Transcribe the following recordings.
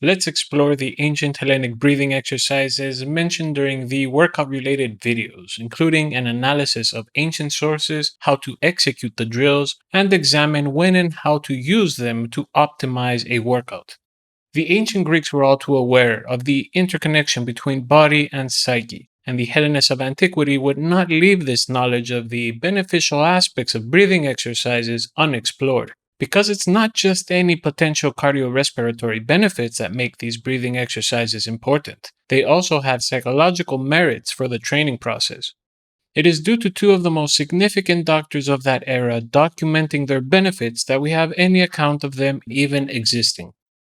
let's explore the ancient Hellenic breathing exercises mentioned during the workout-related videos, including an analysis of ancient sources, how to execute the drills, and examine when and how to use them to optimize a workout. The ancient Greeks were all too aware of the interconnection between body and psyche, and the Hellenists of antiquity would not leave this knowledge of the beneficial aspects of breathing exercises unexplored. Because it's not just any potential cardiorespiratory benefits that make these breathing exercises important, they also have psychological merits for the training process. It is due to two of the most significant doctors of that era documenting their benefits that we have any account of them even existing.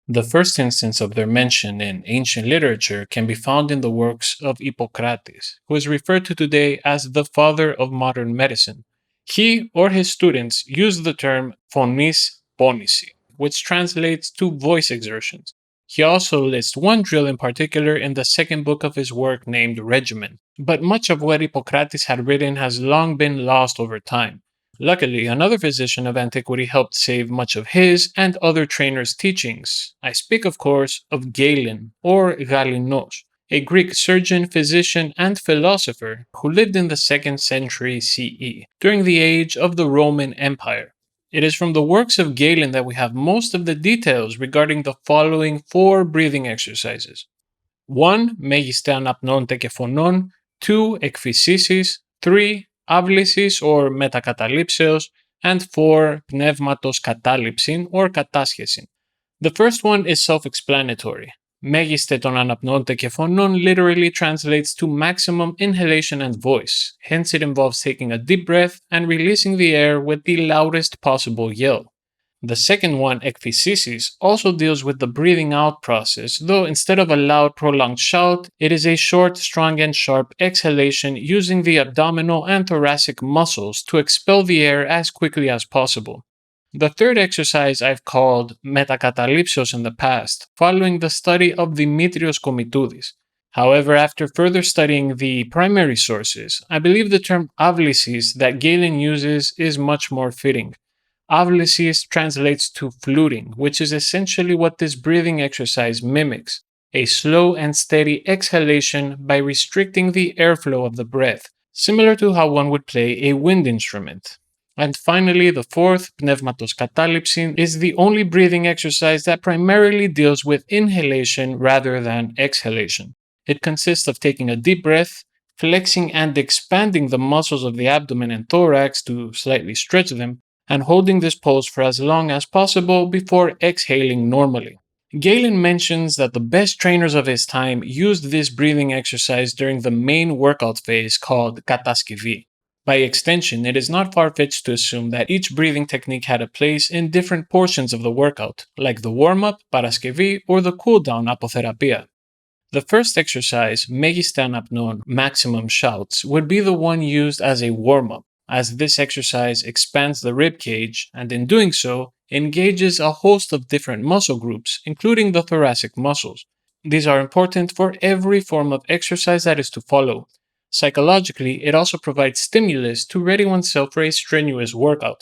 The first instance of their mention in ancient literature can be found in the works of Hippocrates, who is referred to today as the father of modern medicine. He or his students used the term phonis ponisi, which translates to voice exertions. He also lists one drill in particular in the second book of his work named Regimen, but much of what Hippocrates had written has long been lost over time. Luckily, another physician of antiquity helped save much of his and other trainers' teachings. I speak, of course, of Galen, or Galinos, a Greek surgeon, physician, and philosopher who lived in the 2nd century CE, during the age of the Roman Empire. It is from the works of Galen that we have most of the details regarding the following 4 breathing exercises. 1. Μέγιστε αναπνώντε και φωνών. 2. Εκφυσίσεις. 3. Άβλησης or μετακαταλήψεως, and 4. Πνεύματος κατάληψην or κατάσχεσιν. The first one is self-explanatory. Μέγιστε των αναπνώντε και φωνών literally translates to maximum inhalation and voice, hence it involves taking a deep breath and releasing the air with the loudest possible yell. The second one, ekphysisis, also deals with the breathing out process, though instead of a loud, prolonged shout, it is a short, strong, and sharp exhalation using the abdominal and thoracic muscles to expel the air as quickly as possible. The third exercise I've called metakatalipsos in the past, following the study of Dimitrios Komitoudis. However, after further studying the primary sources, I believe the term avlysis that Galen uses is much more fitting. Avlysis translates to fluting, which is essentially what this breathing exercise mimics, a slow and steady exhalation by restricting the airflow of the breath, similar to how one would play a wind instrument. And finally, the fourth, πνεύματος κατάληψην, is the only breathing exercise that primarily deals with inhalation rather than exhalation. It consists of taking a deep breath, flexing and expanding the muscles of the abdomen and thorax to slightly stretch them, and holding this pose for as long as possible before exhaling normally. Galen mentions that the best trainers of his time used this breathing exercise during the main workout phase called kataskivi. By extension, it is not far-fetched to assume that each breathing technique had a place in different portions of the workout, like the warm-up, paraskivi, or the cool-down, apotherapia. The first exercise, μέγιστε αναπνών, maximum shouts, would be the one used as a warm-up, as this exercise expands the rib cage and in doing so, engages a host of different muscle groups, including the thoracic muscles. These are important for every form of exercise that is to follow. Psychologically, it also provides stimulus to ready oneself for a strenuous workout.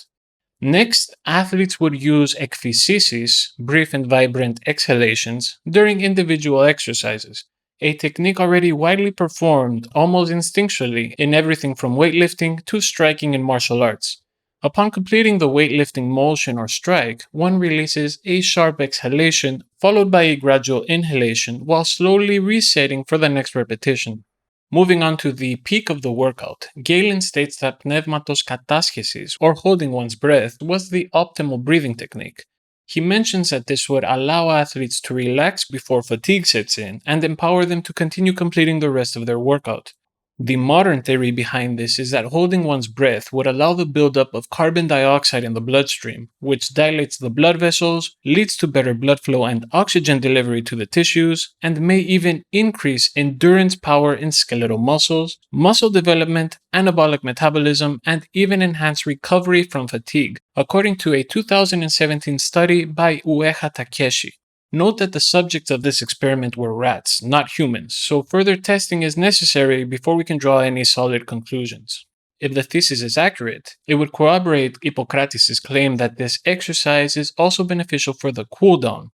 Next, athletes would use ekphysisis, brief and vibrant exhalations, during individual exercises, a technique already widely performed almost instinctually in everything from weightlifting to striking in martial arts. Upon completing the weightlifting motion or strike, one releases a sharp exhalation followed by a gradual inhalation while slowly resetting for the next repetition. Moving on to the peak of the workout, Galen states that πνεύματος κατάσχεσης, or holding one's breath, was the optimal breathing technique. He mentions that this would allow athletes to relax before fatigue sets in and empower them to continue completing the rest of their workout. The modern theory behind this is that holding one's breath would allow the buildup of carbon dioxide in the bloodstream, which dilates the blood vessels, leads to better blood flow and oxygen delivery to the tissues, and may even increase endurance power in skeletal muscles, muscle development, anabolic metabolism, and even enhance recovery from fatigue, according to a 2017 study by Ueha Takeshi. Note that the subjects of this experiment were rats, not humans, so further testing is necessary before we can draw any solid conclusions. If the thesis is accurate, it would corroborate Hippocrates' claim that this exercise is also beneficial for the cool-down.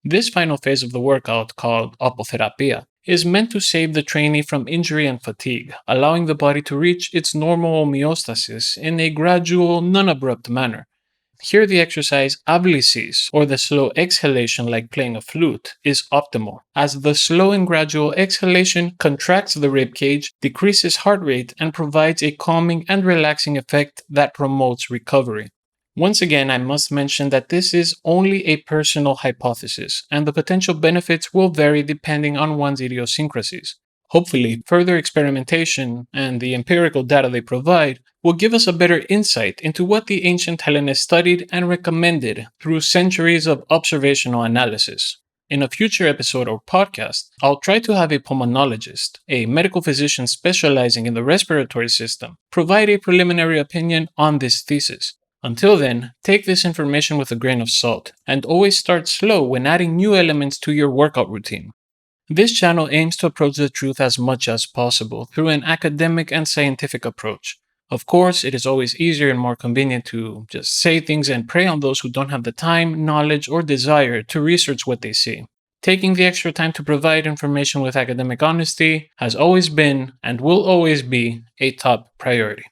This final phase of the workout, called apotherapia, is meant to save the trainee from injury and fatigue, allowing the body to reach its normal homeostasis in a gradual, non-abrupt manner. Here, the exercise ablysis, or the slow exhalation like playing a flute, is optimal, as the slow and gradual exhalation contracts the rib cage, decreases heart rate, and provides a calming and relaxing effect that promotes recovery. Once again, I must mention that this is only a personal hypothesis, and the potential benefits will vary depending on one's idiosyncrasies. Hopefully, further experimentation and the empirical data they provide will give us a better insight into what the ancient Hellenists studied and recommended through centuries of observational analysis. In a future episode or podcast, I'll try to have a pulmonologist, a medical physician specializing in the respiratory system, provide a preliminary opinion on this thesis. Until then, take this information with a grain of salt, and always start slow when adding new elements to your workout routine. This channel aims to approach the truth as much as possible through an academic and scientific approach. Of course, it is always easier and more convenient to just say things and prey on those who don't have the time, knowledge, or desire to research what they see. Taking the extra time to provide information with academic honesty has always been and will always be a top priority.